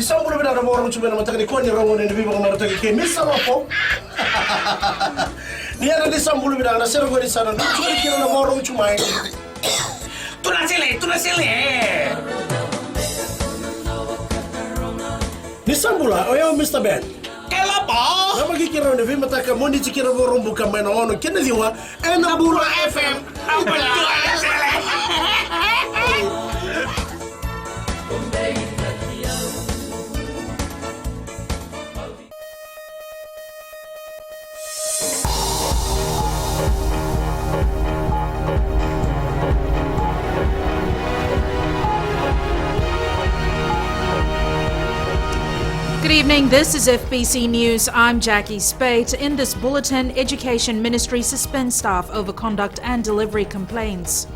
Isang bulan na mo ron chumena matagni ko ni rongon ni bibo ko matagni ke misa po. Niya na isang bulan na sero ko ni sana. Chumena kino na mo ron chumay. Tu na sile. Isang bulan oyo Mr. Ben. Kela po? Na magkikira ni bibo mataka mo ni chikira mo ron buka may no kina diwa na Bula FM. Ang pala. Good evening, this is FBC News. I'm Jackie Spate. In this bulletin, Education Ministry suspends staff over conduct and delivery complaints.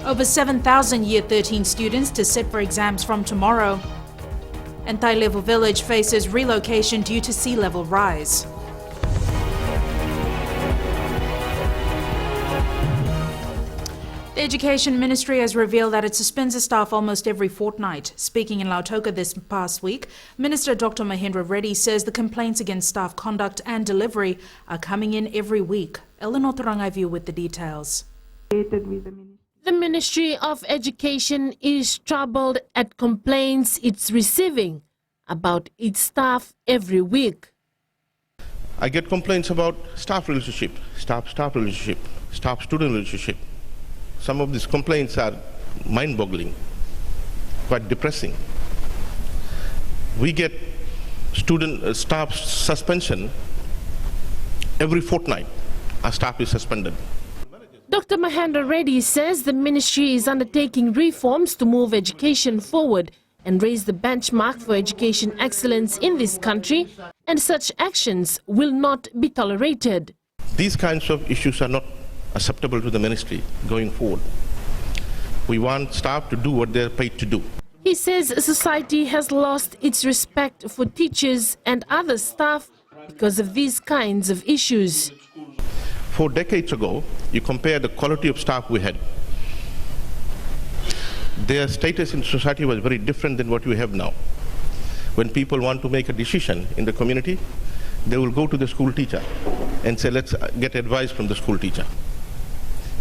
Over 7,000 Year 13 students to sit for exams from tomorrow. And Thai Level Village faces relocation due to sea level rise. The Education Ministry has revealed that it suspends its staff almost every fortnight. Speaking in Lautoka this past week, Minister Dr. Mahendra Reddy says the complaints against staff conduct and delivery are coming in every week. Eleanor Turangaivu with the details. The Ministry of Education is troubled at complaints it's receiving about its staff every week. I get complaints about staff relationship, staff-student relationship. Some of these complaints are mind-boggling, quite depressing. We get staff suspension every fortnight. Our staff is suspended. Dr. Mahendra Reddy says the ministry is undertaking reforms to move education forward and raise the benchmark for education excellence in this country, and such actions will not be tolerated. These kinds of issues are not acceptable to the ministry going forward. We want staff to do what they're paid to do. He says society has lost its respect for teachers and other staff because of these kinds of issues. 4 decades ago, you compare the quality of staff we had. Their status in society was very different than what we have now. When people want to make a decision in the community, they will go to the school teacher and say, let's get advice from the school teacher.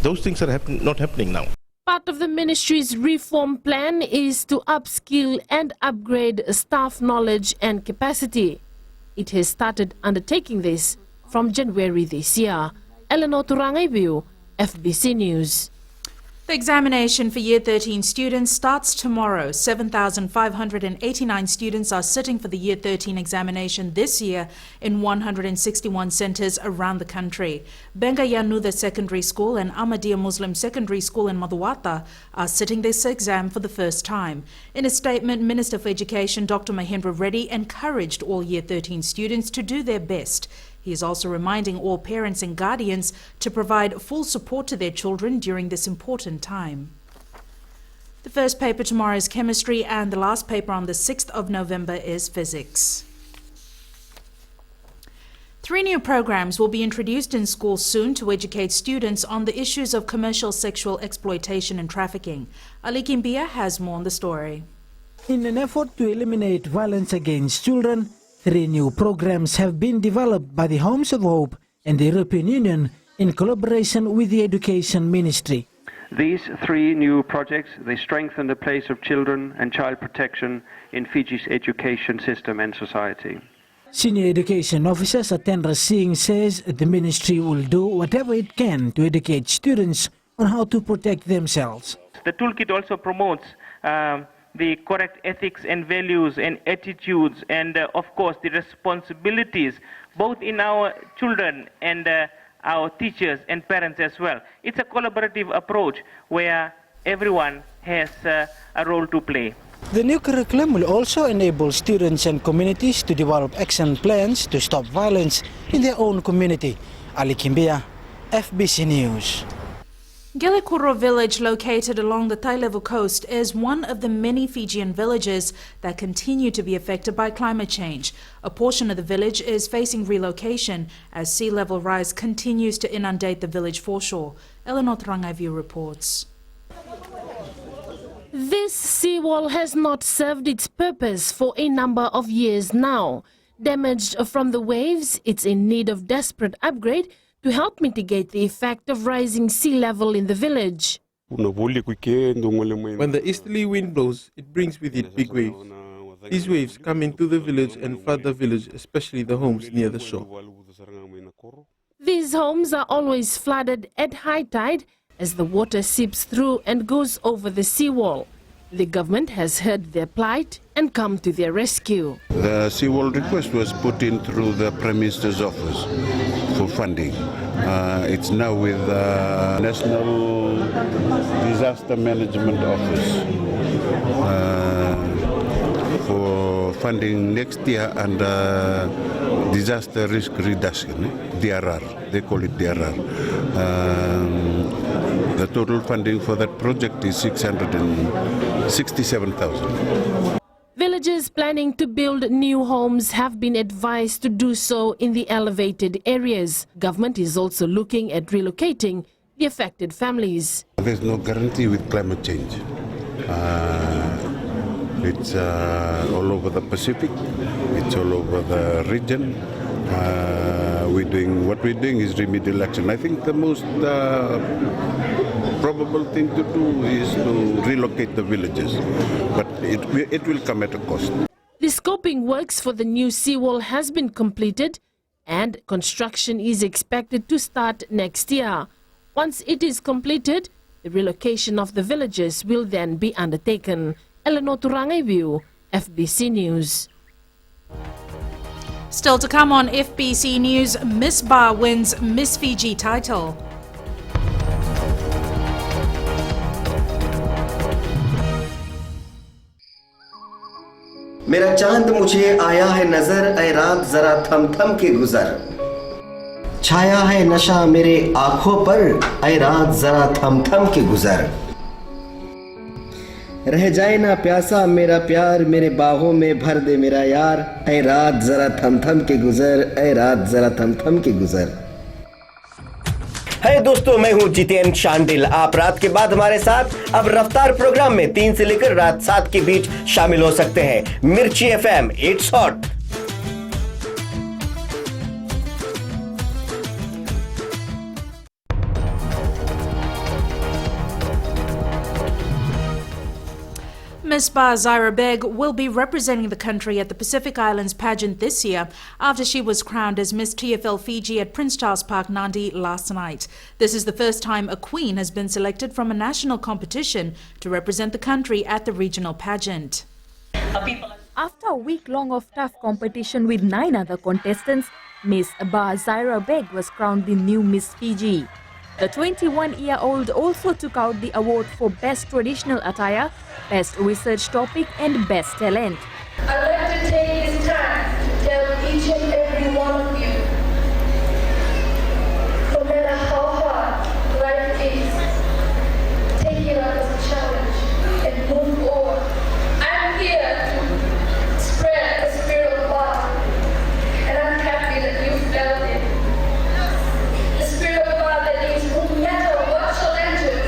Those things are not happening now. Part of the ministry's reform plan is to upskill and upgrade staff knowledge and capacity. It has started undertaking this from January this year. Eleanor Turangaivu, FBC News. The examination for Year 13 students starts tomorrow. 7,589 students are sitting for the Year 13 examination this year in 161 centres around the country. Benga Yanuda Secondary School and Ahmadiyya Muslim Secondary School in Madhuwata are sitting this exam for the first time. In a statement, Minister for Education Dr. Mahendra Reddy encouraged all Year 13 students to do their best. He is also reminding all parents and guardians to provide full support to their children during this important time. The first paper tomorrow is chemistry and the last paper on the 6th of November is physics. 3 new programs will be introduced in schools soon to educate students on the issues of commercial sexual exploitation and trafficking. Ali Kimbia has more on the story. In an effort to eliminate violence against children, 3 new programs have been developed by the Homes of Hope and the European Union in collaboration with the Education Ministry. These 3 new projects, they strengthen the place of children and child protection in Fiji's education system and society. Senior Education Officer Satendra Singh says the ministry will do whatever it can to educate students on how to protect themselves. The toolkit also promotes the correct ethics and values and attitudes and of course the responsibilities both in our children and our teachers and parents as well. It's a collaborative approach where everyone has a role to play. The new curriculum will also enable students and communities to develop action plans to stop violence in their own community. Ali Kimbia, FBC News. Gilikuro village, located along the Thai Level coast, is one of the many Fijian villages that continue to be affected by climate change. A portion of the village is facing relocation as sea level rise continues to inundate the village foreshore. Eleanor Trangaivu reports. This seawall has not served its purpose for a number of years now. Damaged from the waves, it's in need of desperate upgrade to help mitigate the effect of rising sea level in the village. When the easterly wind blows, it brings with it big waves. These waves come into the village and flood the village, especially the homes near the shore. These homes are always flooded at high tide as the water seeps through and goes over the seawall. The government has heard their plight and come to their rescue. The seawall request was put in through the Prime Minister's office for funding. It's now with the National Disaster Management Office for funding next year under disaster risk reduction, DRR, they call it DRR. The total funding for that project is 667,000. Villagers planning to build new homes have been advised to do so in the elevated areas. Government is also looking at relocating the affected families. There's no guarantee with climate change. It's all over the Pacific, it's all over the region. What we're doing is remedial action. I think the most probable thing to do is to relocate the villages, but it will come at a cost. The scoping works for the new seawall has been completed and construction is expected to start next year. Once it is completed, the relocation of the villages will then be undertaken. Eleanor Turangai, FBC News. Still to come on FBC News, Miss Bar wins Miss Fiji title. मेरा चांद मुझे आया है नजर, ऐ रात जरा थम थम के गुजर। छाया है नशा मेरे आंखों पर, ऐ रात जरा थम थम के गुजर। रह जाए ना प्यासा मेरा प्यार, मेरे बाहों में भर दे मेरा यार, ऐ रात जरा थम थम के गुजर, ऐ रात जरा थम थम के गुजर। है दोस्तों, मैं हूं जितेन शांडिल। आप रात के बाद हमारे साथ अब रफ्तार प्रोग्राम में 3 से लेकर रात 7 के बीच शामिल हो सकते हैं। मिर्ची FM, it's hot. Miss Bar Zaira Beg will be representing the country at the Pacific Islands pageant this year after she was crowned as Miss TFL Fiji at Prince Charles Park, Nadi last night. This is the first time a queen has been selected from a national competition to represent the country at the regional pageant. After a week-long of tough competition with 9 other contestants, Miss Bar Zaira Beg was crowned the new Miss Fiji. The 21-year-old also took out the award for Best Traditional Attire, Best Research Topic and Best Talent. I'd like to take this time to tell each and every one of you, no matter how hard life is, take it up as a challenge and move forward. I'm here to spread the spirit of love, and I'm happy that you felt it. The spirit of love that means no matter what challenges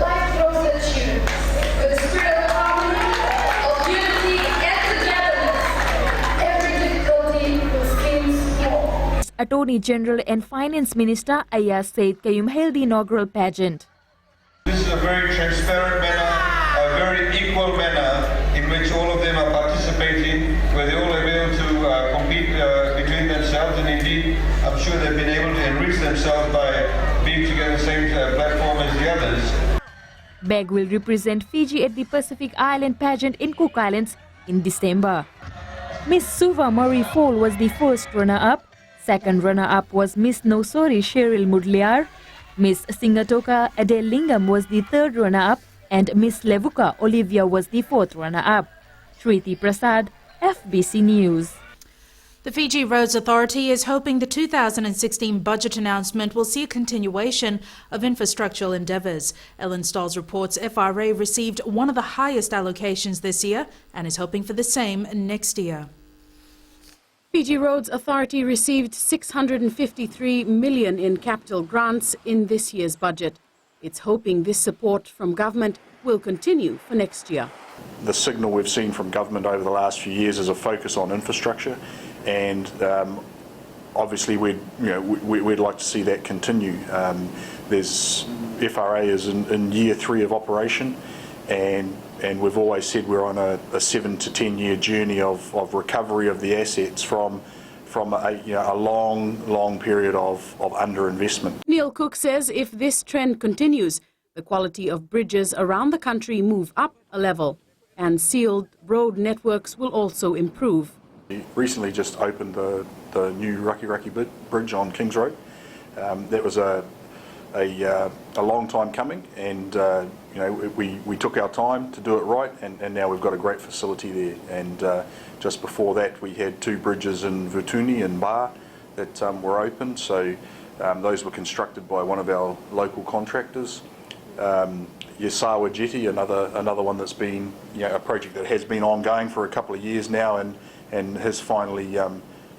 life throws at you, with the spirit of harmony, of unity and togetherness, every difficulty will seem small. Attorney General and Finance Minister Ayaz Said Kayum hailed the inaugural pageant. This is a very transparent manner, a very equal manner in which all of them are participating, where they all are able to compete between themselves, and indeed I'm sure they've been able to enrich themselves by being together on the same platform as the others. Beg will represent Fiji at the Pacific Island pageant in Cook Islands in December. Miss Suva Murray Fall was the first runner-up. Second runner-up was Miss Nosori Cheryl Mudliar. Miss Singatoka Adele Lingam was the third runner-up, and Miss Levuka Olivia was the fourth runner-up. Shriti Prasad, FBC News. The Fiji Roads Authority is hoping the 2016 budget announcement will see a continuation of infrastructural endeavours. Ellen Stolz reports FRA received one of the highest allocations this year and is hoping for the same next year. Fiji Roads Authority received 653 million in capital grants in this year's budget. It's hoping this support from government will continue for next year. The signal we've seen from government over the last few years is a focus on infrastructure, and obviously we'd like to see that continue. There's FRA is in year 3 of operation, and we've always said we're on a 7 to 10 year journey of recovery of the assets from a long period of underinvestment. Neil Cook says if this trend continues, the quality of bridges around the country move up a level, and sealed road networks will also improve. We recently just opened the new Raki Raki Bridge on Kings Road. That was a long time coming, and we took our time to do it right, and now we've got a great facility there. And just before that, we had 2 bridges in Vutuni and Bar that were opened. So those were constructed by one of our local contractors. Yasawa Jetty, another one that's been a project that has been ongoing for a couple of years now, and has finally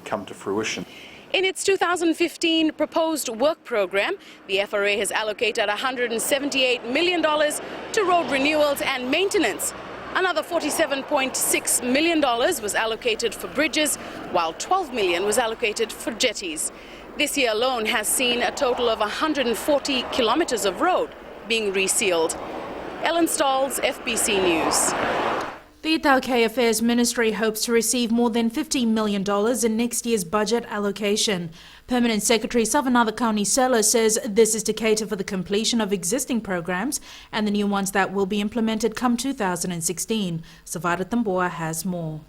come to fruition. In its 2015 proposed work program, the FRA has allocated $178 million to road renewals and maintenance. Another $47.6 million was allocated for bridges, while $12 million was allocated for jetties. This year alone has seen a total of 140 kilometers of road being resealed. Ellen Stalls, FBC News. The Itaukei Affairs Ministry hopes to receive more than $15 million in next year's budget allocation. Permanent Secretary Savanatha Kaunisela says this is to cater for the completion of existing programs and the new ones that will be implemented come 2016. Savara Tamboa has more.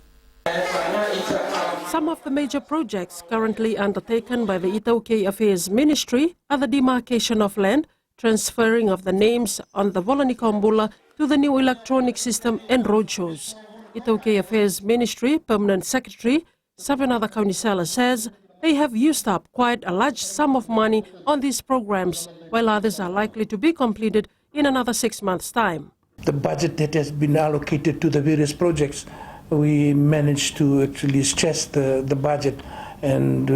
Some of the major projects currently undertaken by the Itaukei Affairs Ministry are the demarcation of land, transferring of the names on the Volonikombula to the new electronic system and roadshows. Itaukei Affairs Ministry Permanent Secretary Savanatha Kaunisela says they have used up quite a large sum of money on these programs, while others are likely to be completed in another 6 months' time. The budget that has been allocated to the various projects, we managed to actually stretch the budget and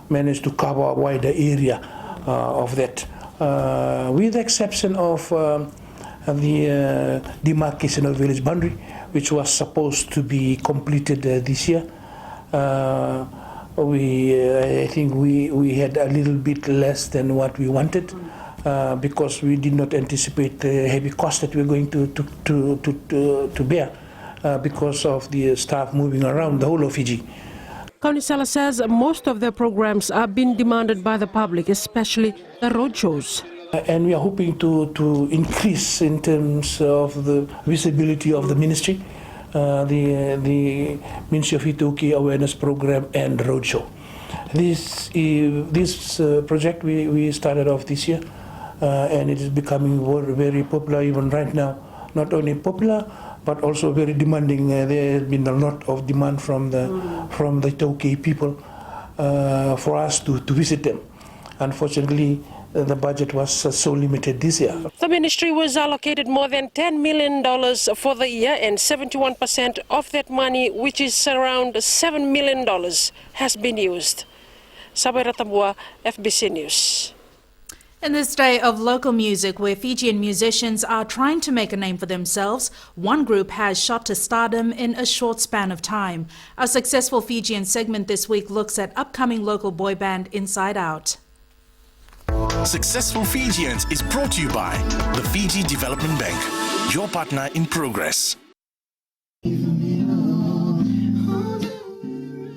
managed to cover a wider area of that. With the exception of the demarcation of village boundary, which was supposed to be completed this year. I think we had a little bit less than what we wanted because we did not anticipate the heavy cost that we're going to bear because of the staff moving around the whole of Fiji. Kaunisela says most of their programs are being demanded by the public, especially the roadshows. And we are hoping to increase in terms of the visibility of the ministry, the Ministry of Itaukei Awareness Program and Roadshow. This project we started off this year, and it is becoming very popular even right now. Not only popular, but also very demanding. There has been a lot of demand from the Itaukei people for us to visit them. Unfortunately, the budget was so limited this year. The ministry was allocated more than $10 million for the year, and 71% of that money, which is around $7 million, has been used. Sabera Tambua, FBC News. In this day of local music, where Fijian musicians are trying to make a name for themselves, one group has shot to stardom in a short span of time. Our successful Fijian segment this week looks at upcoming local boy band Inside Out. Successful Fijians is brought to you by the Fiji Development Bank, your partner in progress.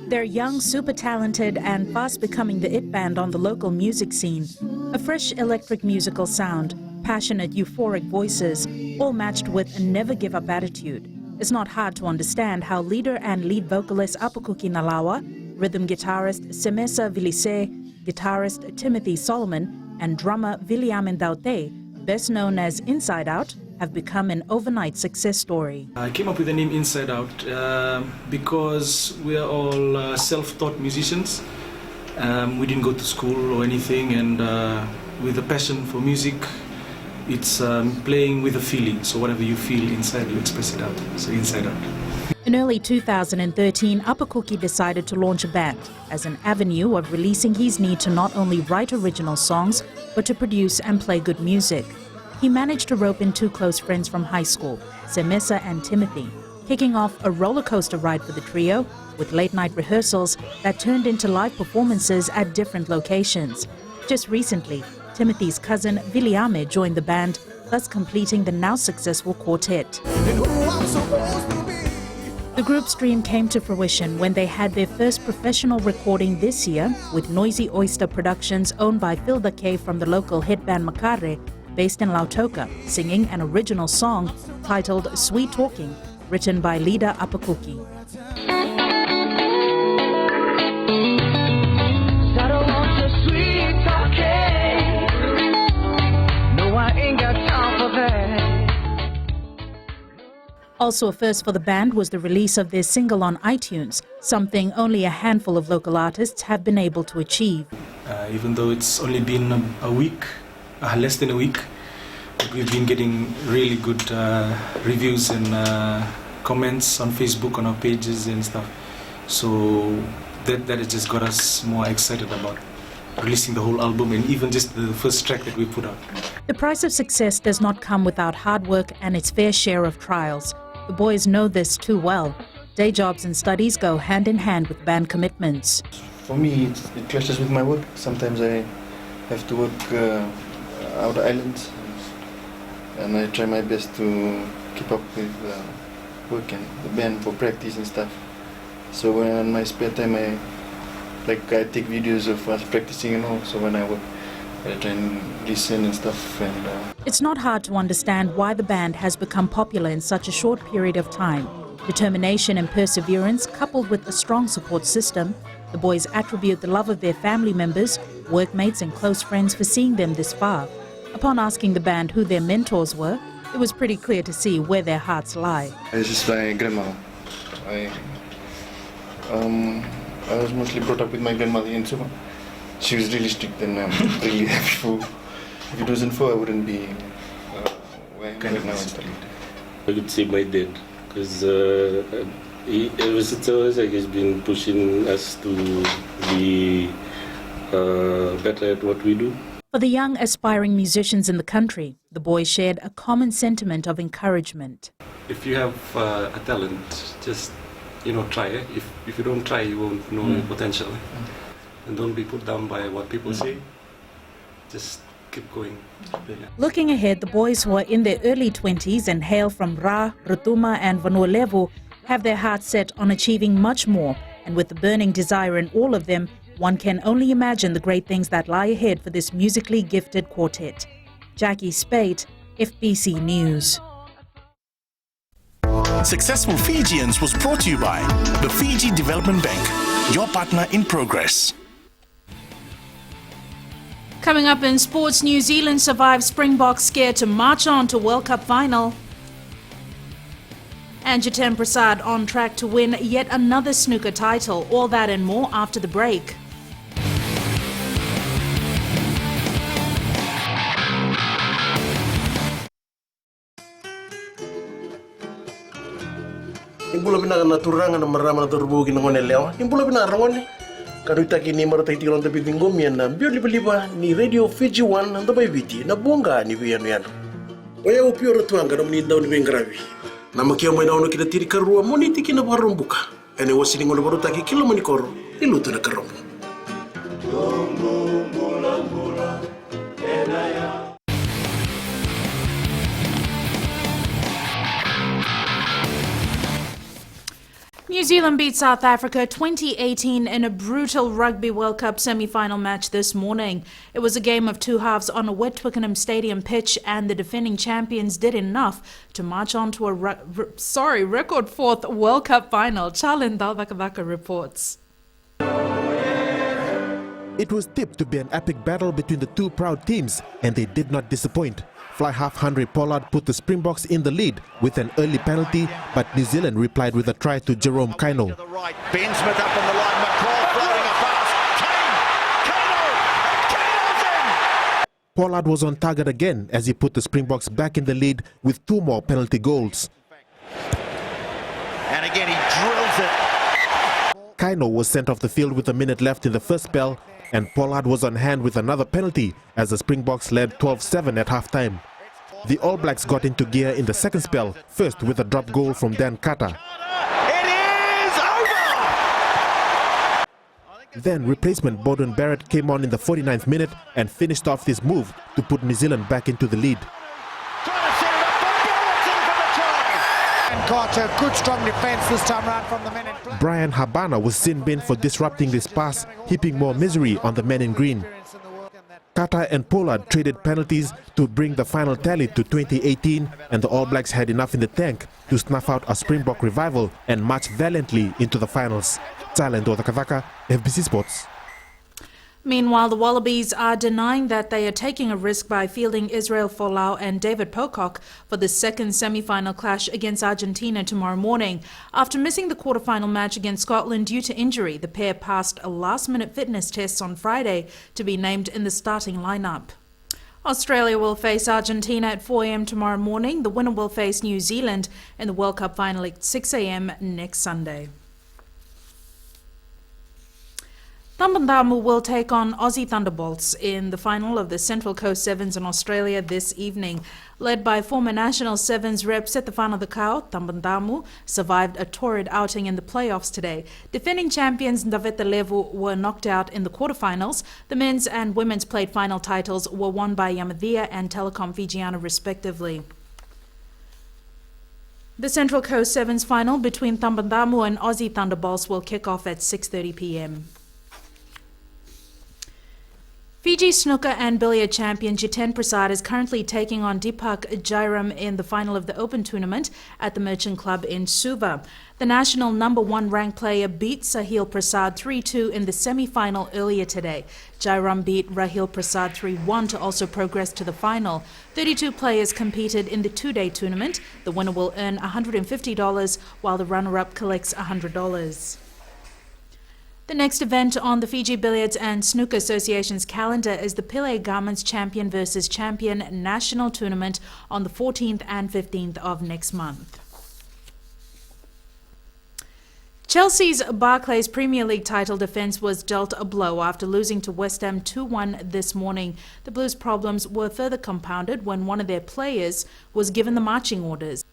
They're young, super talented, and fast becoming the it band on the local music scene. A fresh electric musical sound, passionate, euphoric voices, all matched with a never-give-up attitude. It's not hard to understand how leader and lead vocalist Apukuki Nalawa, rhythm guitarist Semesa Vilise, guitarist Timothy Solomon, and drummer William Daute, best known as Inside Out, have become an overnight success story. I came up with the name Inside Out because we are all self-taught musicians. We didn't go to school or anything, and with a passion for music, it's playing with a feeling. So whatever you feel inside, you express it out. So Inside Out. In early 2013, Apukuki decided to launch a band as an avenue of releasing his need to not only write original songs, but to produce and play good music. he managed to rope in two close friends from high school, Semesa and Timothy, kicking off a roller coaster ride for the trio with late-night rehearsals that turned into live performances at different locations. Just recently, Timothy's cousin Viliame joined the band, thus completing the now successful quartet. The group's dream came to fruition when they had their first professional recording this year with Noisy Oyster Productions, owned by Phil the K from the local hit band Makare, based in Lautoka, singing an original song titled Sweet Talking, written by Lida Apakuki. Also a first for the band was the release of their single on iTunes, something only a handful of local artists have been able to achieve. Even though it's only been a week, less than a week, but we've been getting really good reviews and comments on Facebook, on our pages and stuff. So that has just got us more excited about releasing the whole album and even just the first track that we put out. The price of success does not come without hard work and its fair share of trials. The boys know this too well. Day jobs and studies go hand in hand with band commitments. For me, it clashes with my work. Sometimes I have to work out the islands, and I try my best to keep up with work and the band for practice and stuff. So when in my spare time, I take videos of us practicing and all. So when I work, I try and listen and stuff. And it's not hard to understand why the band has become popular in such a short period of time. Determination and perseverance, coupled with a strong support system. The boys attribute the love of their family members, workmates and close friends for seeing them this far. Upon asking the band who their mentors were, it was pretty clear to see where their hearts lie. It's just my grandma. I was mostly brought up with my grandmother in Suva. She was really strict and really helpful. If it wasn't for her, I wouldn't be where I am now. I could say my dad, because ever since I was, he's been pushing us to be better at what we do. For the young aspiring musicians in the country, the boys shared a common sentiment of encouragement. If you have a talent, just try it. If you don't try, you won't know your potential. And don't be put down by what people say. Just keep going. Yeah. Looking ahead, the boys who are in their early 20s and hail from Ra, Rutuma and Vanuatu have their hearts set on achieving much more. And with the burning desire in all of them, one can only imagine the great things that lie ahead for this musically gifted quartet. Jackie Spate, FBC News. Successful Fijians was brought to you by the Fiji Development Bank, your partner in progress. Coming up in sports, New Zealand survived Springboks scare to march on to World Cup final. And Jiten Prasad on track to win yet another snooker title. All that and more after the break. Imbula bina naturanga na marama na turbugi ngone lewa. Imbula bina rangone. Karuita kini marata itiron tapi bingomi na bioliba ni Radio Fiji 1 na viti na bunga ni vianu yanu. Oya upio rotuanga na mni dauni bengravi. Na makia mo na kita tiri karua moniti kina barumbuka. Ene wasini ngone baruta ki kilo manikoro ilutu na karombo. New Zealand beat South Africa 2018 in a brutal Rugby World Cup semi-final match this morning. It was a game of two halves on a wet Twickenham Stadium pitch, and the defending champions did enough to march on to a record fourth World Cup final. Charlin Dalvakavaka reports. It was tipped to be an epic battle between the two proud teams, and they did not disappoint. Fly half Henry Pollard put the Springboks in the lead with an early penalty, but New Zealand replied with a try to Jerome Kaino. Ben Smith up on the line, McCall floating a pass. Pollard was on target again as he put the Springboks back in the lead with two more penalty goals. And again he drills it. Kaino was sent off the field with a minute left in the first spell, and Pollard was on hand with another penalty as the Springboks led 12-7 at halftime. The All Blacks got into gear in the second spell, first with a drop goal from Dan Carter. It is over! Then replacement Bowden Barrett came on in the 49th minute and finished off this move to put New Zealand back into the lead. And Carter, good strong defence this time round from the men in black. Brian Habana was sin-binned for disrupting this pass, heaping more misery on the men in green. Carter and Pollard traded penalties to bring the final tally to 2018, and the All Blacks had enough in the tank to snuff out a Springbok revival and march valiantly into the finals. Thailand Odakavaka, FBC Sports. Meanwhile, the Wallabies are denying that they are taking a risk by fielding Israel Folau and David Pocock for the second semi-final clash against Argentina tomorrow morning. After missing the quarter-final match against Scotland due to injury, the pair passed a last-minute fitness test on Friday to be named in the starting lineup. Australia will face Argentina at 4 a.m. tomorrow morning. The winner will face New Zealand in the World Cup final at 6 a.m. next Sunday. Tambandamu will take on Aussie Thunderbolts in the final of the Central Coast Sevens in Australia this evening. Led by former National Sevens rep Setefana Dakau, Tambandamu survived a torrid outing in the playoffs today. Defending champions Ndaveta Levu were knocked out in the quarterfinals. The men's and women's plate final titles were won by Yamadhia and Telecom Fijiana respectively. The Central Coast Sevens final between Tambandamu and Aussie Thunderbolts will kick off at 6:30 p.m. Fiji snooker and billiard champion Jiten Prasad is currently taking on Deepak Jairam in the final of the Open tournament at the Merchant Club in Suva. The national #1 ranked player beat Sahil Prasad 3-2 in the semi-final earlier today. Jairam beat Rahil Prasad 3-1 to also progress to the final. 32 players competed in the two-day tournament. The winner will earn $150 while the runner-up collects $100. The next event on the Fiji Billiards and Snooker Association's calendar is the Pillay Garments Champion vs. Champion National Tournament on the 14th and 15th of next month. Chelsea's Barclays Premier League title defence was dealt a blow after losing to West Ham 2-1 this morning. The Blues' problems were further compounded when one of their players was given the marching orders.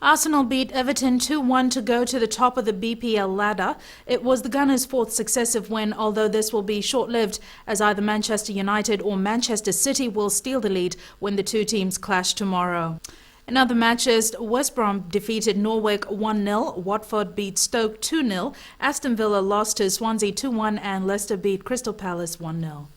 Arsenal beat Everton 2-1 to go to the top of the BPL ladder. It was the Gunners' fourth successive win, although this will be short-lived as either Manchester United or Manchester City will steal the lead when the two teams clash tomorrow. In other matches, West Brom defeated Norwich 1-0, Watford beat Stoke 2-0, Aston Villa lost to Swansea 2-1 and Leicester beat Crystal Palace 1-0.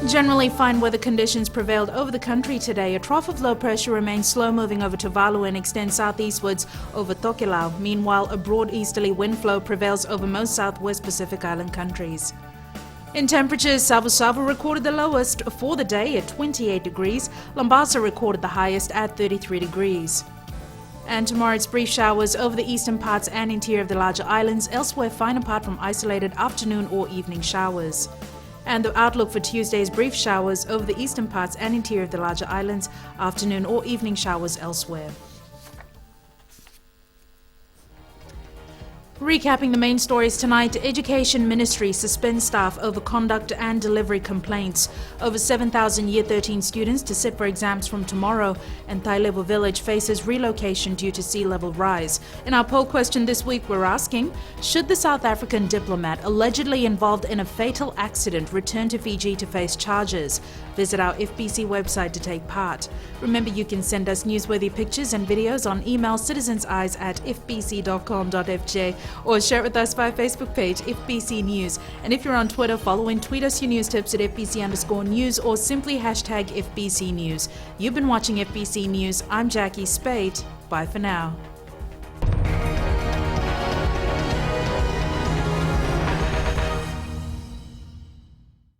Generally fine weather conditions prevailed over the country today. A trough of low pressure remains slow moving over Tuvalu and extends southeastwards over Tokelau. Meanwhile, a broad easterly wind flow prevails over most southwest Pacific Island countries. In temperatures, Savu recorded the lowest for the day at 28 degrees. Lambasa recorded the highest at 33 degrees. And tomorrow it's brief showers over the eastern parts and interior of the larger islands. Elsewhere, fine apart from isolated afternoon or evening showers. And the outlook for Tuesday is brief showers over the eastern parts and interior of the larger islands, afternoon or evening showers elsewhere. Recapping the main stories tonight, Education Ministry suspends staff over conduct and delivery complaints. Over 7,000 Year 13 students to sit for exams from tomorrow, and Thai Level Village faces relocation due to sea level rise. In our poll question this week, we're asking, should the South African diplomat allegedly involved in a fatal accident return to Fiji to face charges? Visit our FBC website to take part. Remember, you can send us newsworthy pictures and videos on email citizenseyes@fbc.com.fj or share it with us via Facebook page FBC News. And if you're on Twitter, follow and tweet us your news tips at FBC_news or simply hashtag FBC News. You've been watching FBC News. I'm Jackie Spade. Bye for now.